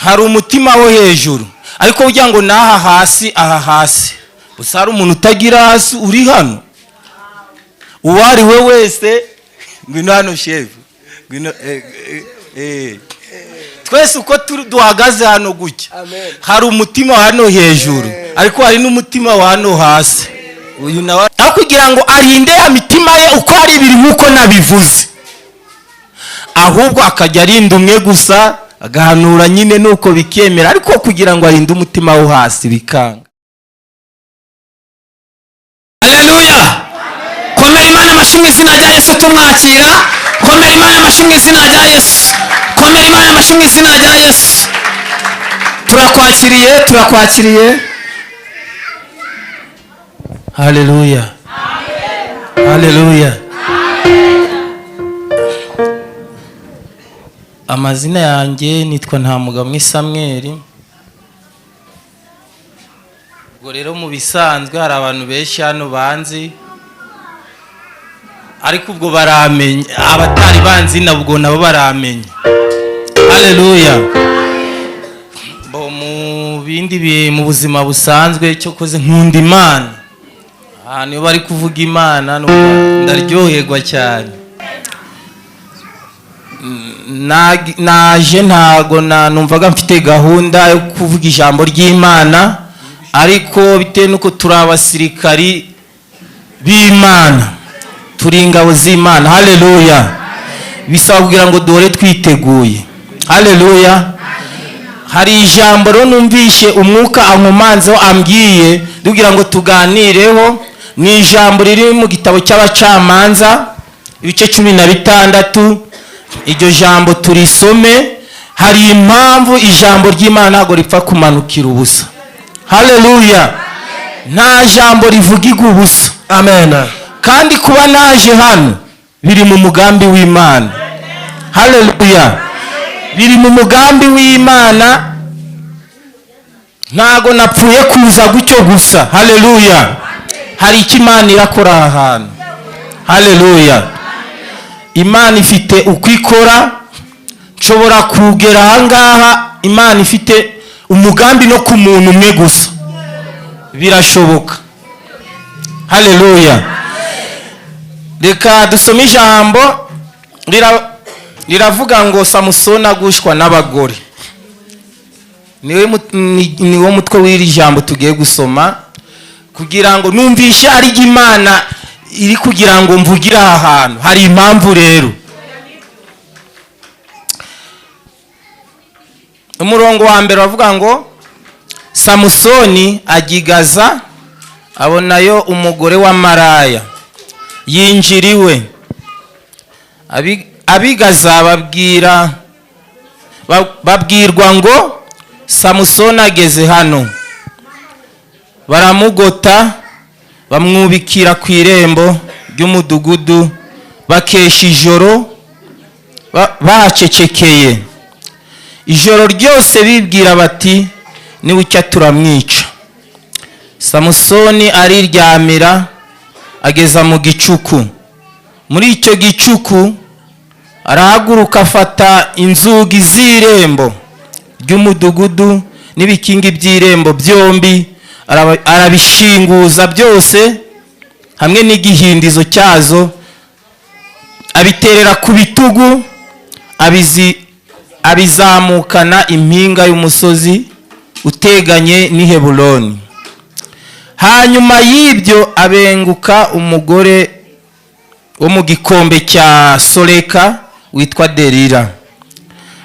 hari umutima wo hejuru, ariko ugira ngo naha hasi aha hasi. Gusa hari umuntu utagira hasi uri hano. Uwari we wese ngwino hano shefu. Ngwino twese uko duhagaze hano gutya. Hari umutima hano hejuru, ariko hari n'umutima wa hano hasi. Uyu nawe kugira ngo arinde ya mitima ye uko ari ibiri nkuko nabivuze, ahubwo akajya arinda umwe gusa, agahanura nyine nuko bikemera, ariko kugira ngo arinde umutima wo hasi bikanga. Haleluya! Komera Imana amashyi mu izina rya Yesu tumwakira. Komera Imana amashyi mu izina rya Yesu. Komera Imana amashyi mu izina rya Yesu. Turakwakiriye. Haleluya. Haleluya. Amazina yanjye nitwa Ntamugamwe Samuel. Ubwo rero mu bisanzwe hari abantu benshi hano banzi, ariko ubwo baramenye, abatari banzi nabwo nabo baramenye. Haleluya. Mu bindi mu buzima busanzwe cyo koze nkunda Imana. Niyo bari kuvuga Imana ndaryoherwa cyane. Naje ntago numvaga mfite gahunda yo kuvuga ijambo ry'Imana, ariko bitewe nuko turi abasirikari b'Imana, turi ingabo z'Imana. Haleluya. Bisaba kugira ngo duhore twiteguye. Haleluya. Hari ijambo rero numvishe umwuka ankomanzeho ambwiye dugira ngo tuganireho. Ni ijambo riri mu gitabo cy'Abacamanza ibice 16. Iryo jambo turisome. Hari impamvu ijambo ry'Imana ntago ripfa kumanukira ubusa. Haleluya. Nta jambo rivugirwa ubusa. Amen. Kandi kuba naje hano biri mu mugambi w'Imana. Haleluya. Biri mu mugambi w'Imana, ntago napfuye kuza gucyo gusa. Haleluya. Hari icyo Imana irakora ahantu. Haleluya. Imana ifite uko ikora. Nshobora kugera ahangaha Imana ifite umugambi no ku muntu umwe gusa, birashoboka. Haleluya. Reka dusome ijambo riravuga ngo Samusoni agushwa n'abagore. Niwo mutwe w'iri jambo tugiye gusoma, kugira ngo numvishe ari Imana iri kugira ngo mvugira aha hantu. Hari impamvu rero. Umurongo wa mbere wavuga ngo Samusoni agigaza abonayo umugore wa maraya yinjiriwe. Abigaza babwirwa ngo Samusoni ageze hano. Baramugota, bamwubikira ku irembo ry'umudugudu, bakesha ijoro bahacecekeye. Ijoro ryose bibwira bati nibucya turamwica. Samusoni ariryamira ageza mu gicuku. Muri icyo gicuku arahaguruka afata inzugi z'irembo ry'umudugudu n'ibikingi by'irembo byombi, arabishinguza byose hamwe n'igihindizo cyazo, abiterera ku bitugu, abizamukana impinga y'umusozi uteganye n'i Heburoni. Hanyuma y'ibyo abenguka umugore wo mu gikombe cya Soreka witwa Delila.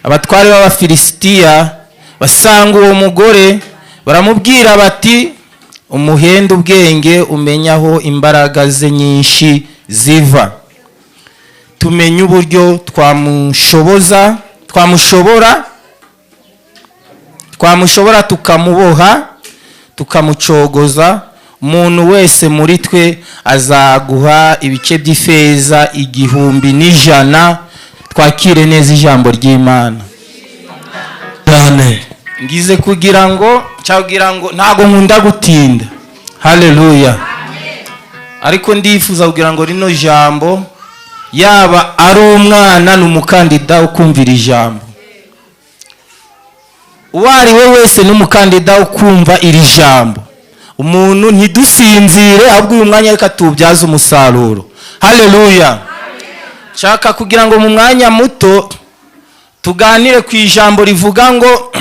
Abatware b'Abafilisitiya basanga uwo mugore, baramubwira bati umuhenda ubwenge umenya aho imbaraga ze nyinshi ziva. Tumenye uburyo twamushobora tukamuboha tukamucogoza. Umuntu wese muri twe azaguha ibice by'ifeza 1,100. Twakire neza ijambo ry'Imana. Amen. Ngize kugira ngo ntago nkunda gutinda. Haleluya. Ariko ndifuza kugira ngo rino jambo yaba ari umwana n'umukandida ukumvira ijambo. uwo ari we wese n'umukandida wo kumva iri jambo. Umuntu ntidusinzire, ahubwo uyu mwanya reka tuwubyaze umusaruro. Haleluya. Nshaka kugira ngo mu mwanya muto tuganire ku ijambo rivuga ngo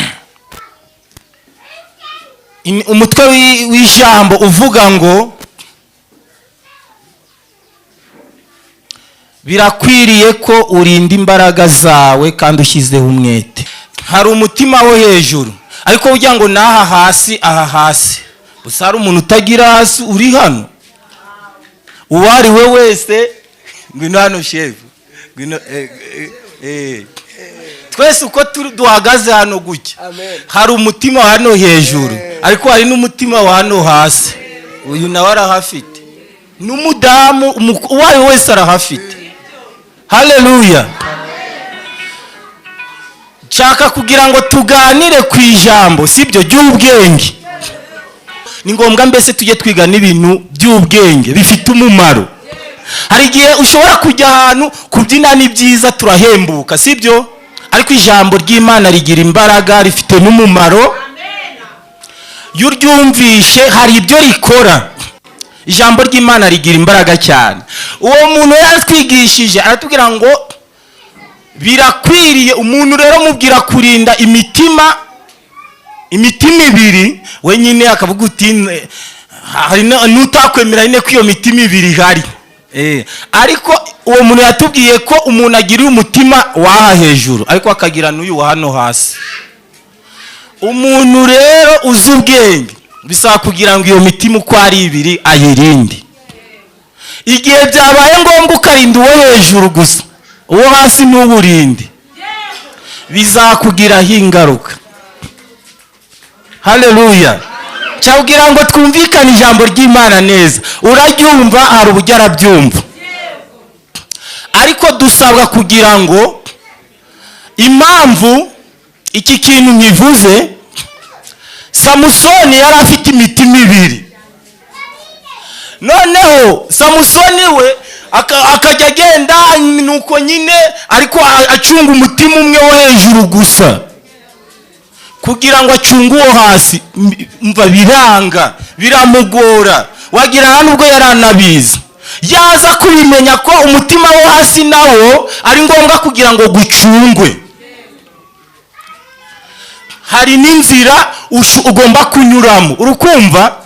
umutwe w'ijambo uvuga ngo birakwiriye ko urinda imbaraga zawe kandi ushyizeho umwete. Hari umutima wo hejuru, ariko ugira ngo naha hasi, aha hasi. Gusa hari umuntu utagira hasi uri hano. Uwo ari we wese, ngwino hano shefu, ngwino twese uko duhagaze hano gutya. Hari umutima wa hano hejuru, ariko hari n'umutima wa hano hasi. Uyu nawe arahafite, n'umudamu uwo ari we wese arahafite. Haleluya. Nshaka kugira ngo tuganire ku ijambo, sibyo, ry'ubwenge. Ni ngombwa mbese tujye twiga n'ibintu by'ubwenge bifite umumaro. Hari igihe ushobora kujya ahantu kubyina ni byiza, turahembuka, sibyo, ariko ijambo ry'Imana rigira imbaraga, rifite n'umumaro. Iyo uryumvishe hari ibyo rikora. Ijambo ry'Imana rigira imbaraga cyane. Uwo muntu yaratwigishije aratubwira ngo birakwiriye. Umuntu rero mubwira kurinda imitima ibiri, wenyine akavuga uti hari n'utakwemera nyine ko iyo mitima ibiri ihari. Ariko uwo muntu yatubwiye ko umuntu agira umutima waha hejuru, ariko akagira n'uyu wa hano hasi. Umuntu rero uzi ubwenge bisaba kugira ngo iyo mitima uko ari ibiri ayirinde. Igihe byabaye ngombwa ukarinda uwo hejuru gusa, uwo hasi n'uburinde, bizakugiraho ingaruka. Haleluya. Cyabwira ngo twumvikane ijambo ry'Imana neza. Uraryumva, hari uburyo arabyumva, ariko dusabwa kugira ngo impamvu iki kintu nkivuze, Samusoni yari afite imitima ibiri. Noneho Samusoni we akajya agenda nuko nyine, ariko acunga umutima umwe wo hejuru gusa, kugira ngo acunge uwo hasi. Mva biranga, biramugora, wagira nubwo yaranabizi. Yaza kubimenya ko umutima wo hasi nawo ari ngombwa kugira ngo gucungwe. Hari n'inzira ugomba kunyuramo, urukumva.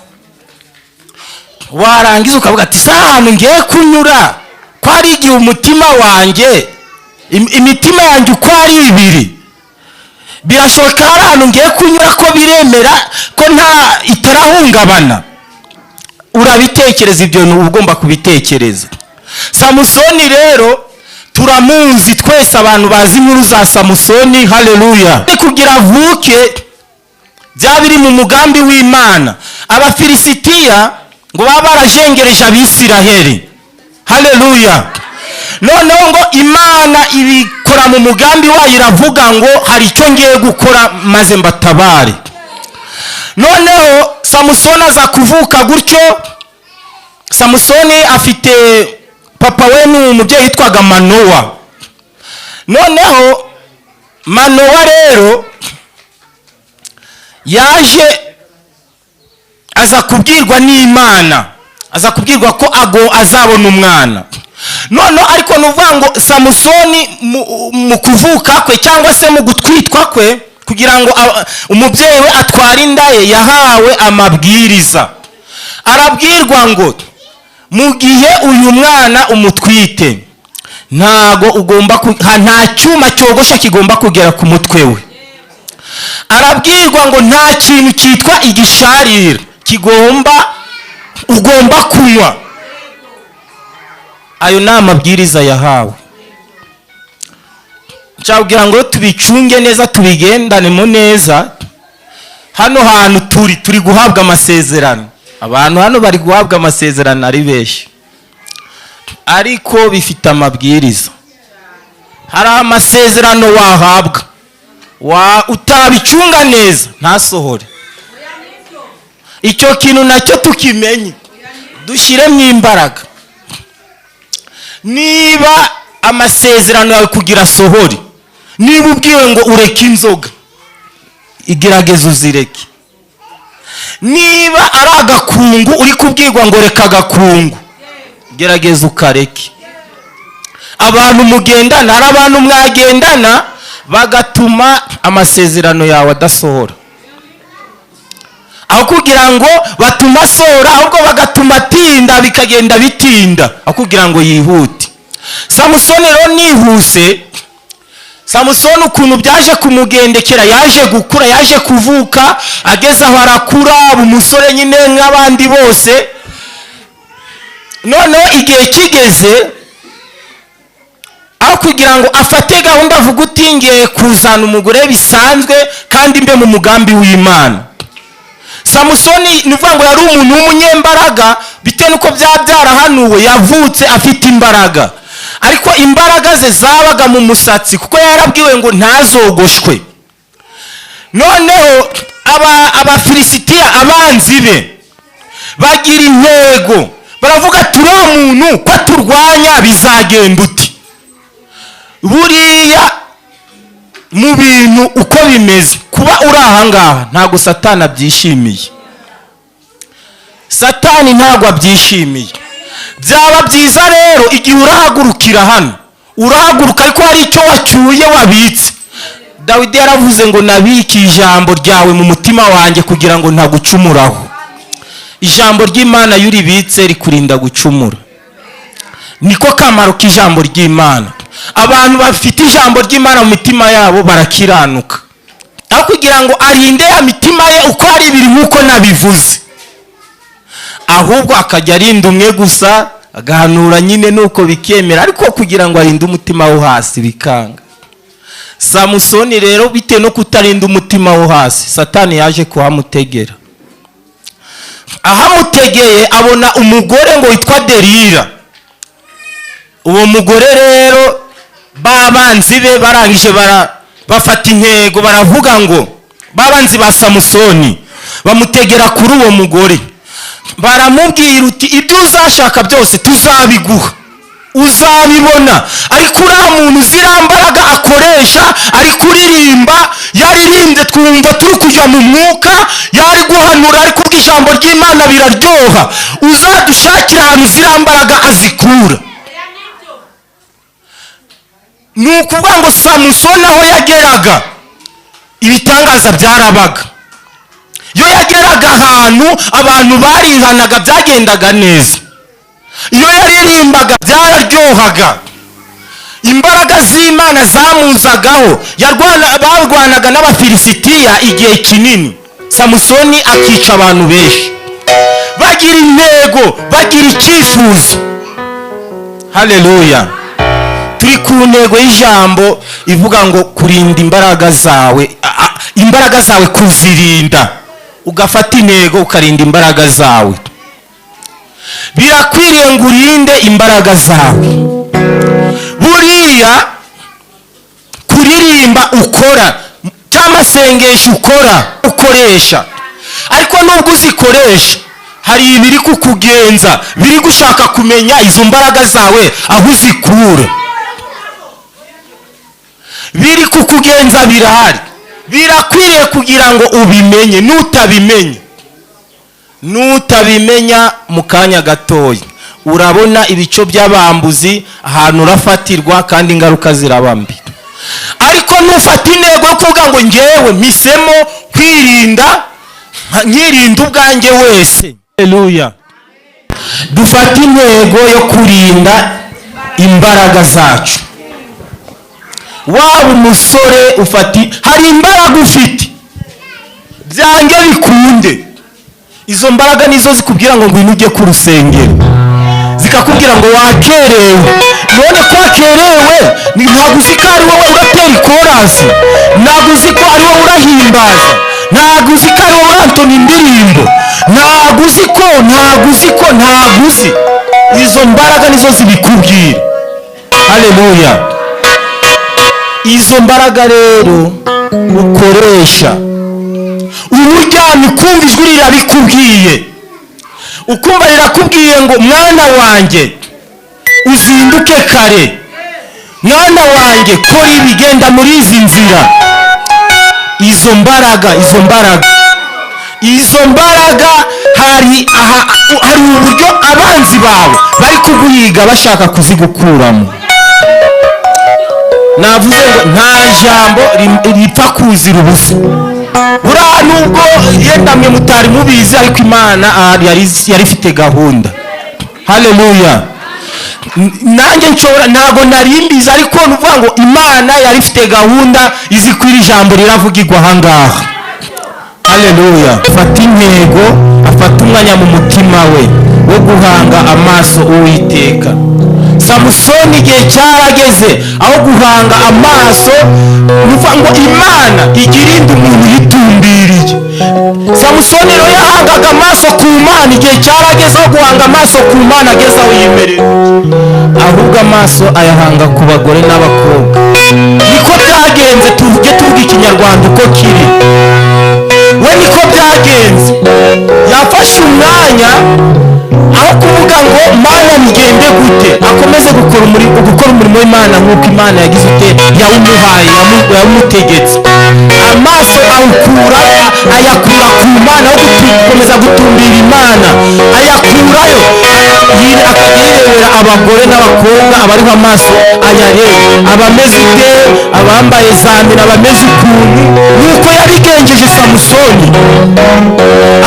Warangiza ukavuga ati ahantu ngiye kunyura ko ari igihe umutima wanjye, imitima yanjye uko ari ibiri, birashoboka hari ahantu ngiye kunyura ko biremera ko nta itarahungabana. Urabitekereza ibyo, uba ugomba kubitekereza. Samusoni rero turamuzi twese, abantu bazi inkuru za Samusoni. Haleluya. Kugira avuke bya biri mu mugambi w'Imana. Abafilisitiya ngo baba barajengereje Abisiraheli. Haleluya. Noneho ngo Imana ibikora mu mugambi wayo, iravuga ngo hari icyo ngiye gukora maze mbatabare. Noneho Samusoni aza kuvuka gutyo. Samusoni afite papa we ni umubyeyi witwaga Manowa. Noneho Manowa rero yaje aza kubwirwa n'Imana, aza kubwirwa ko azabona umwana. Noneho ariko nuvuga ngo Samusoni mu kuvuka kwe cyangwa se mu gutwitwa kwe, kugira ngo umubyeyi we atware inda ye, yahawe amabwiriza. Arabwirwa ngo mu gihe uyu mwana umutwite, ntago ugomba nta cyuma cyogosha kigomba kugera ku mutwe we. Arabwirwa ngo nta kintu cyitwa igisharira ugomba kunywa. Ayo ni amabwiriza yahawe. Nshobora ngo tubicunge neza, tubigendanemo neza. Hano hantu turi guhabwa amasezerano. Abantu hano bari guhabwa amasezerano ari benshi, ariko bifite amabwiriza. Hari amasezerano wahabwa, utabicunga neza ntasohore. Icyo kintu nacyo tukimenye, dushyiremo imbaraga. Niba amasezerano yawe kugira sohori, niba ubwiwe ngo ureke inzoga, igerageza uzireke. Niba ari agakungu uri kubwirwa ngo reka agakungu, gerageza ukareke. Abantu mugendana, hari abantu mwagendana bagatuma amasezerano yawe adasohora, aho kugira ngo batuma asohora ahubwo bagatuma atinda, bikagenda bitinda aho kugira ngo yihute. Samusoni rero nihuse, Samusoni ukuntu byaje kumugendekera, yaje gukura, yaje kuvuka, ageze aho arakura, umusore nyine nk'abandi bose. Noneho igihe kigeze, aho kugira ngo afate gahunda avuga uti ngiye kuzana umugore bisanzwe kandi mbe mu mugambi w'Imana. Samusoni nuvuga ngo yari umuntu w'umunyembaraga, bitewe nuko byarahanuwe, yavutse afite imbaraga, ariko imbaraga ze zabaga mu musatsi kuko yarabwiwe ngo ntazogoshwe. Noneho abafilisitiya abanzi be bagira intego, baravuga turiya muntu ko turwanya bizagenda uti. Buriya mu bintu uko bimeze, kuba uri ahangaha ntabwo Satani abyishimiye. Satani ntabwo abyishimiye. Byaba byiza rero igihe urahagurukira hano, urahaguruka ariko hari icyo wacyuye wabitse. Dawidi yaravuze ngo nabike ijambo ryawe mu mutima wanjye kugira ngo ntagucumuraho. Ijambo ry'Imana iyo uribitse rikurinda gucumura. Niko kamaro k'ijambo ry'Imana. Abantu bafite ijambo ry'Imana mu mitima yabo barakiranuka, aho kugira ngo arinde ya mitima ye uko ari ibiri nk'uko nabivuze, ahubwo akajya arinda umwe gusa, agahanura nyine nuko bikemera, ariko kugira ngo arinde umutima wo hasi bikanga. Samusoni rero bitewe no kutarinda umutima wo hasi, Satani yaje kuhamutegera. Ahamutegeye abona umugore ngo witwa Delila. Uwo mugore rero babanzi be barangije bafata intego, baravuga ngo babanzi ba Samusoni bamutegera kuri uwo mugore, baramubwira uti ibyo uzashaka byose tuzabiguha, uzabibona, ariko uriya muntu zirambaraga akoresha ari kuririmba, yaririmbye twumva turi kujya mu mwuka, yari guhanura ariko ijambo ry'Imana biraryoha, uzadushakira ahantu zirambaraga azikura. Ni ukuvuga ngo Samusoni aho yageraga ibitangaza byarabaga. Iyo yageraga ahantu abantu barihanaga byagendaga neza, iyo yaririmbaga byararyohaga, imbaraga z'Imana zamuzagaho. Barwanaga n'abafilisitiya igihe kinini, Samusoni akica abantu benshi, bagira intego, bagira icyifuzo. Haleluya. Turi ku ntego y'ijambo ivuga ngo kurinda imbaraga zawe kuzirinda, ugafata intego ukarinda imbaraga zawe. Birakwiriye ngo urinde imbaraga zawe. Buriya kuririmba ukora cyangwa sengesho ukoresha, ariko nubwo uzikoresha hari ibiri kukugenza, biri gushaka kumenya izo mbaraga zawe aho uzikura. Biri kukugenza birahari, birakwiriye kugira ngo ubimenye. Nutabimenya mu kanya gatoya urabona ibico by'abambuzi, ahantu urafatirwa kandi ingaruka ziraba mbi. Ariko nufata intego yo kuvuga ngo ngewe mpisemo kwirinda, nkirinda ubwanjye wese. Haleluya. Dufata intego yo kurinda imbaraga zacu. Waba umusore hari imbaraga ufite, byange bikunde, izo mbaraga nizo zikubwira ngo ngwino ujye ku rusengero, zikakubwira ngo wakerewe. None ko wakerewe, ntabwo uzi ko ari wowe uratera ikorasi, ntabwo uzi ko ari wowe urahimbaza, ntabwo uzi ko ari wowe urantona indirimbo, ntabwo uzi. Izo mbaraga nizo zibikubwira. Haleluya. Izo mbaraga rero ukoresha, uburyamye ukumva ijwi rirabikubwiye, ukumva rirakubwiye ngo mwana wanjye uzinduke kare, mwana wanjye kora ibigenda muri izi nzira. izo mbaraga hari uburyo abanzi bawe bari kuguhiga bashaka kuzigukuramo. navuze ngo nta jambo ripfa kuzira ubusa. buriya nubwo yenda mwe mutari mubizi, ariko Imana yari ifite gahunda. Haleluya. nanjye ntabwo nari mbizi, ariko nuvuga ngo Imana yari ifite gahunda izi ko iri jambo riravugirwa ahangaha. Haleluya. afata intego, afata umwanya mu mutima we wo guhanga amaso Uwiteka. Samusoni igihe cyarageze aho guhanga amaso, nuvuga ngo Imana igirinda umuntu yitumbiriye. Samusoni rero yahangaga amaso ku Mana, igihe cyarageze aho guhanga amaso ku Mana ageze aho yimerera, ahubwo amaso ayahanga ku bagore n'abakobwa. niko byagenze, tuvuge tuvuga ikinyarwanda uko kiri. we niko byagenze, yafashe umwanya aho kuvuga ngo Mana nigende gute, akomeze gukora umurimo w'Imana nk'uko Imana yagize ute yawumuhaye, yawumutegetse. amaso ayakura ku Mana, aho gukomeza gutumbira Imana ayakurayo, akajya yirebera abagore n'abakobwa abariho amaso ayareba, abameze ute, abambaye za mina, abameze ukuntu, nk'uko yabigenjeje Samusoni.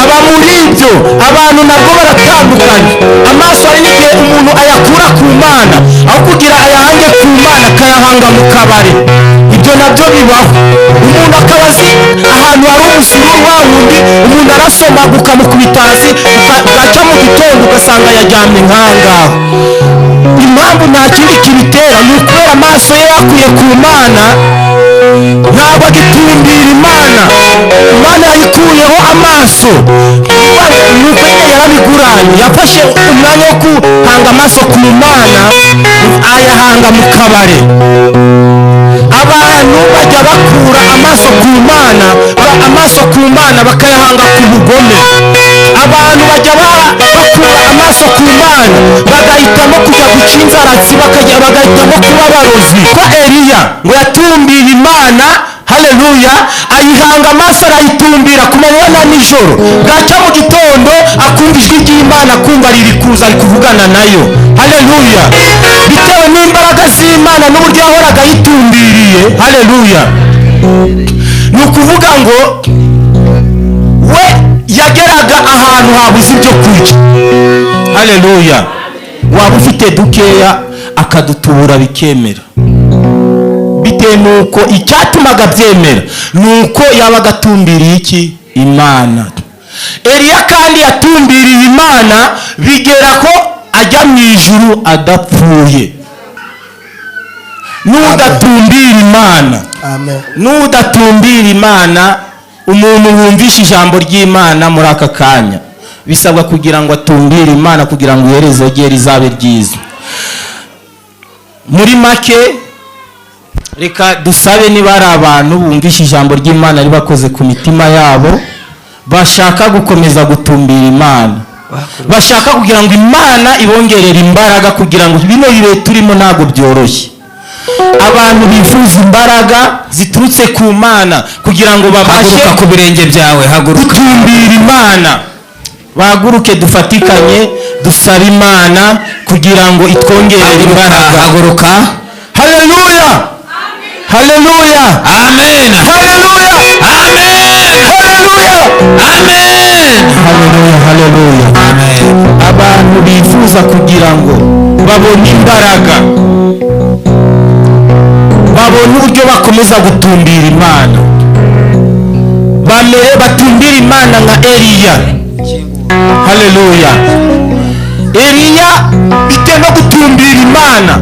aba muri ibyo abantu nabwo baratandukanye. amaso hari n'igihe umuntu ayakura ku Mana, aho kugira ayahange ku Mana akayahanga mu kabari. ibyo nabyo bibaho. umuntu akaba azi ahantu hari umusururu wa wundi, umuntu arasoma ukamukubita hasi, ugaca mu gitondo ugasanga yaryamye nk'ahangaho. impamvu nta kindi kibitera ni ukubera amaso ye yakuye ku Mana, ntabwo agitumbira Imana. Imana yayikuyeho amaso, nuko nyine yarabiguranye. yafashe umwanya wo guhanga amaso ku Mana ayahanga mu kabare. abantu bajya bakura amaso ku Mana bakayahanga ku bugome. abantu bajya bakura amaso ku Mana bagahitamo kujya guca inzaratsi, bagahitamo kuba abarozi. ko Eliya ngo yatumbiye Imana, haleluya, ayihanga amaso arayitumbira ku manywa na nijoro, bwaca mu gitondo akumva ijwi ry'Imana, akumva riri kuza, ari kuvugana nayo. haleluya. bitewe n'imbaraga z'Imana n'uburyo yahoraga ayitumbiriye. haleluya. ni ukuvuga ngo we yageraga ahantu habuze ibyo kurya. haleluya. waba ufite dukeya akadutubura bikemera, bitewe nuko icyatumaga byemera nuko yabaga atumbiriye iki? Imana. Eliya kandi yatumbiriye Imana bigera ko ajya mu ijuru adapfuye. n'udatumbira Imana, n'udatumbira Imana, umuntu wumvisha ijambo ry'Imana muri aka kanya bisabwa kugira ngo atumbire Imana kugira ngo iherezo rye rizabe ryiza. muri make reka dusabe niba ari abantu bumvisha ijambo ry'Imana ribakoze ku mitima yabo, bashaka gukomeza gutumbira Imana, bashaka kugira ngo Imana ibongerere imbaraga, kugira ngo bino bihe turimo ntabwo byoroshye. abantu bifuza imbaraga ziturutse ku Mana kugira ngo babashe ku birenge byawe, gutumbira Imana. bahaguruke dufatikanye dusabe Imana kugira ngo itwongerere imbaraga. haguruka. haleluya. haleluya. amen. haleluya. amen. haleluya. amen. haleluya. haleluya. amen. abantu bifuza kugira ngo babone imbaraga, babone uburyo bakomeza gutumbira Imana, batumbira Imana nka Eliya. haleluya. Eliya bitewe no gutumbira Imana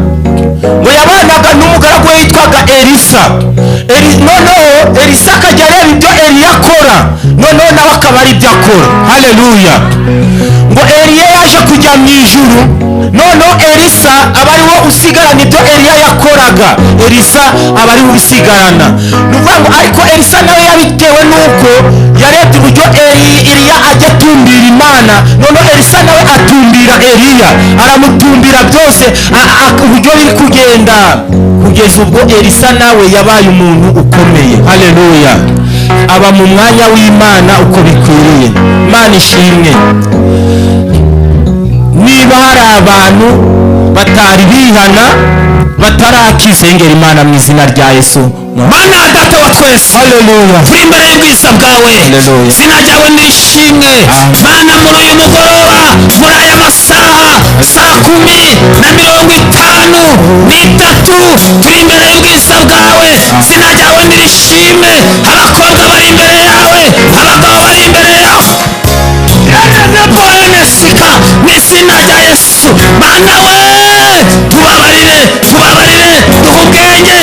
ngo yabanaga n'umugaragu we witwaga Elisa. noneho Elisa akajya areba ibyo Eliya akora, noneho nawe akaba ari ibyo akora. haleluya. ngo Eliya yaje kujya mu ijuru, noneho Elisa aba ari wo usigarana ibyo Eliya yakoraga, Elisa aba ari we ubisigarana. ni ukuvuga ngo ariko Elisa nawe yabitewe n'uko yarebye uburyo Eliya ajya atumbira Imana, noneho Elisa nawe atumbira Eliya, aramutumbira byose uburyo biri kugenda, kugeza ubwo Elisa nawe yabaye umuntu ukomeye. haleluya. aba mu mwanya w'Imana uko bikwiriye. Imana ishimwe. Niba hari abantu batari bihana batarakizengera Imana mu izina rya Yesu, Mana data wa twese, haleluya, turi imbere y'ubwiza bwawe, izina ryawe nishimwe. Mana muri uyu mugoroba, muri aya masaha 10:53 turi imbere y'ubwiza bwawe, izina ryawe nirishimwe. Abakobwa bari imbere yawe, abagabo bari imbere yawe, boenesika mu izina rya Yesu. Mana we, tubabarire, duha ubwenge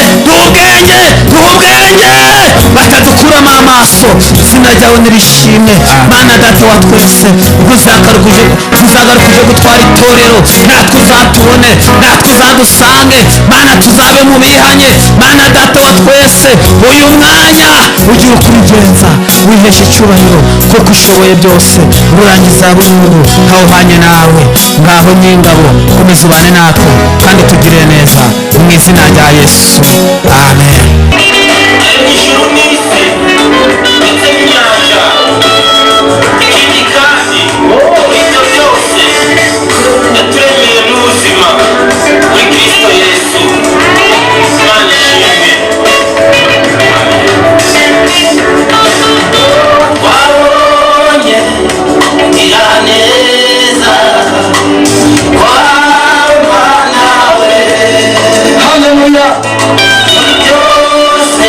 batadukuramo amaso, izina ryawe nirishimwe. Mana data wa twese, uzagarukuje gutwara itorero, natwe uzatubone, natwe uzadusange. Mana tuzabe mu bihanye. Mana data wa twese, uyu mwanya ugiye ukurigenza, wiheshe icyubahiro kuko ushoboye byose, urangiza burundu ntawuhanye nawe. Ngaho nyingabo, komeza ubane natwe kandi tugire neza mu izina rya Yesu, amen. Ijuru n'isi ndetse n'inyanja, ikindi kandi ibyo byose yaturemeye n'ubuzima muri Kristo Yesu. Imana ishimwe. Wabonye iraneza kw'Imana we, haleluya, byose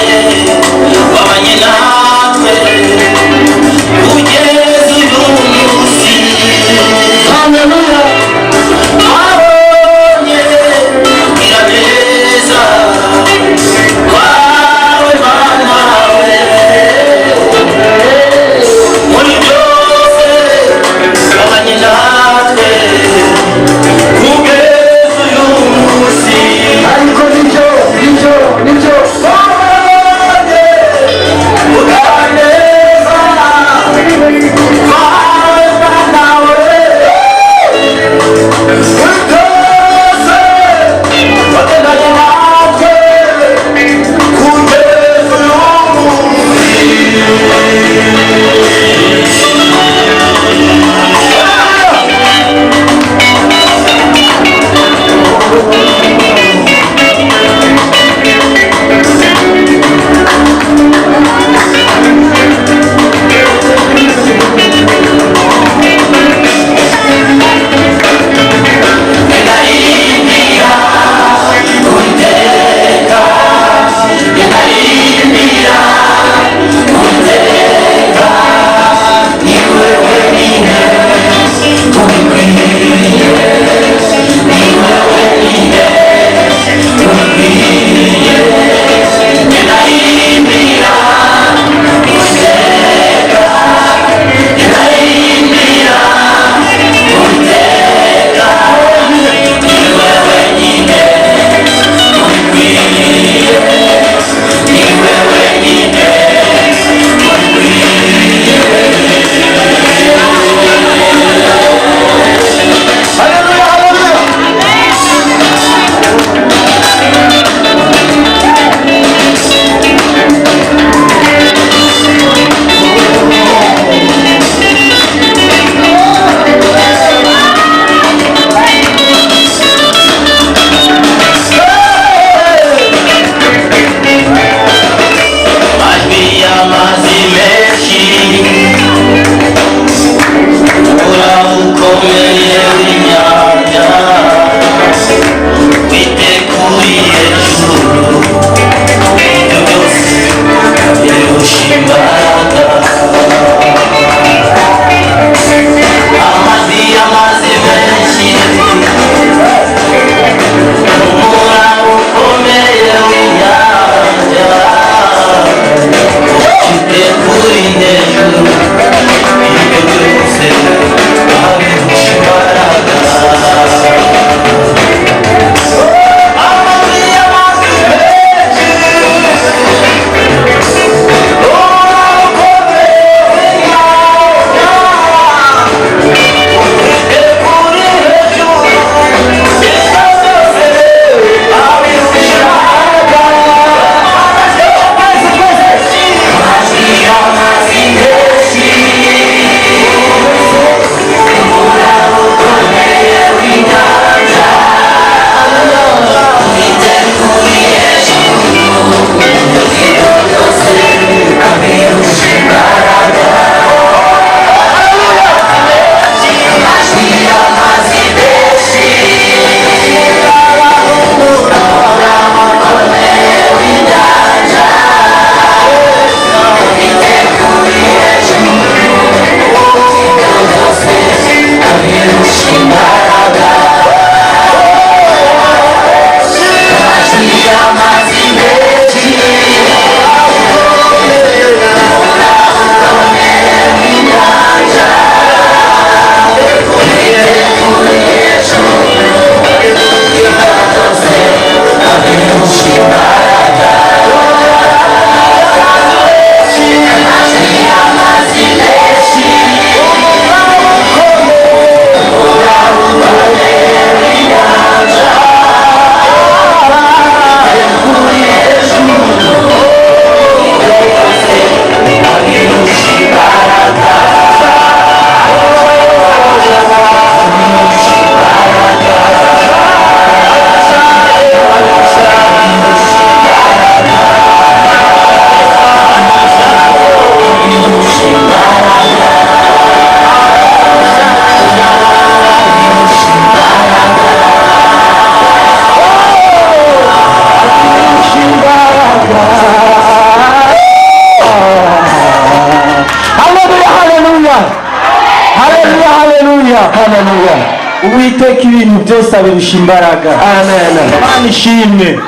haleluya. Uwiteka ibintu byose abirusha imbaraga. Amen. Imana ishimwe.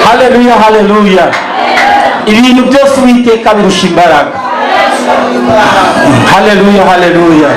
Haleluya, haleluya. Ibintu byose Uwiteka abirusha imbaraga. Haleluya, haleluya.